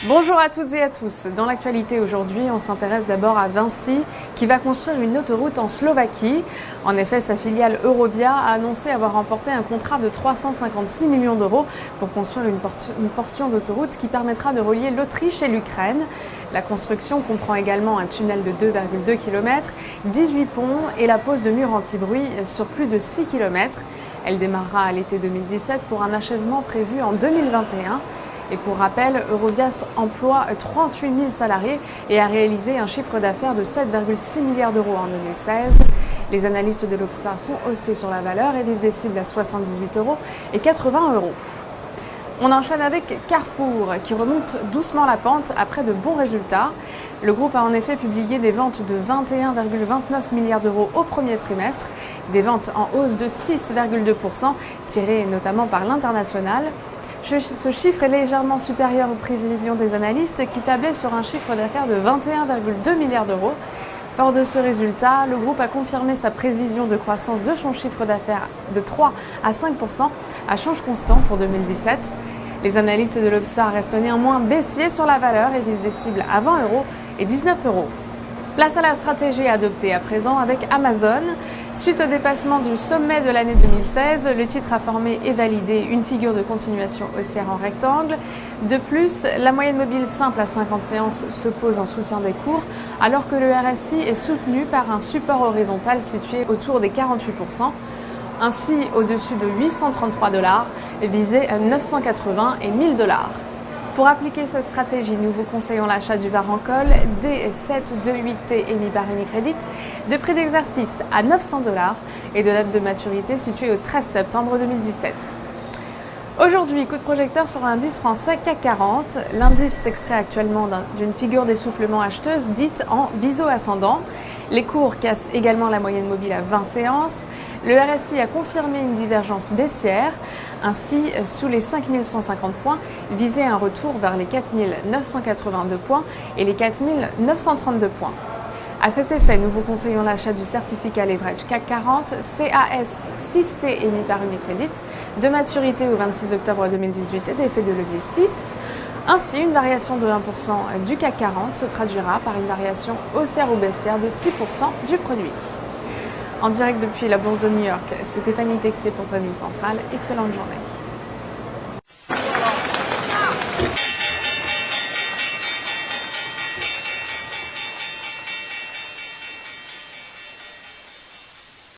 Bonjour à toutes et à tous. Dans l'actualité aujourd'hui, on s'intéresse d'abord à Vinci qui va construire une autoroute en Slovaquie. En effet, sa filiale Eurovia a annoncé avoir remporté un contrat de 356 millions d'euros pour construire une portion d'autoroute qui permettra de relier l'Autriche et l'Ukraine. La construction comprend également un tunnel de 2,2 km, 18 ponts et la pose de murs anti-bruit sur plus de 6 km. Elle démarrera à l'été 2017 pour un achèvement prévu en 2021. Et pour rappel, Eurovia emploie 38 000 salariés et a réalisé un chiffre d'affaires de 7,6 milliards d'euros en 2016. Les analystes de l'Obsa sont haussés sur la valeur et visent des cibles à 78 euros et 80 euros. On enchaîne avec Carrefour qui remonte doucement la pente après de bons résultats. Le groupe a en effet publié des ventes de 21,29 milliards d'euros au premier trimestre, des ventes en hausse de 6,2%, tirées notamment par l'international. Ce chiffre est légèrement supérieur aux prévisions des analystes qui tablaient sur un chiffre d'affaires de 21,2 milliards d'euros. Fort de ce résultat, le groupe a confirmé sa prévision de croissance de son chiffre d'affaires de 3 à 5% à change constant pour 2017. Les analystes de l'Obsa restent néanmoins baissiers sur la valeur et visent des cibles à 20 euros et 19 euros. Place à la stratégie adoptée à présent avec Amazon. Suite au dépassement du sommet de l'année 2016, le titre a formé et validé une figure de continuation haussière en rectangle. De plus, la moyenne mobile simple à 50 séances se pose en soutien des cours, alors que le RSI est soutenu par un support horizontal situé autour des 48%. Ainsi, au-dessus de 833 $, visé à 980 et 1000 $. Pour appliquer cette stratégie, nous vous conseillons l'achat du Varancol D728T émis par Unicredit de prix d'exercice à 900 $ et de date de maturité située au 13 septembre 2017. Aujourd'hui, coup de projecteur sur l'indice français CAC 40. L'indice s'extrait actuellement d'une figure d'essoufflement acheteuse dite en biseau ascendant. Les cours cassent également la moyenne mobile à 20 séances. Le RSI a confirmé une divergence baissière. Ainsi, sous les 5150 points, visait un retour vers les 4982 points et les 4932 points. À cet effet, nous vous conseillons l'achat du certificat Leverage CAC 40 CAS 6T émis par Unicredit, de maturité au 26 octobre 2018 et d'effet de levier 6. Ainsi, une variation de 1% du CAC 40 se traduira par une variation haussière ou baissière de 6% du produit. En direct depuis la Bourse de New York, c'est Stéphanie Texier pour Trading Central. Excellente journée.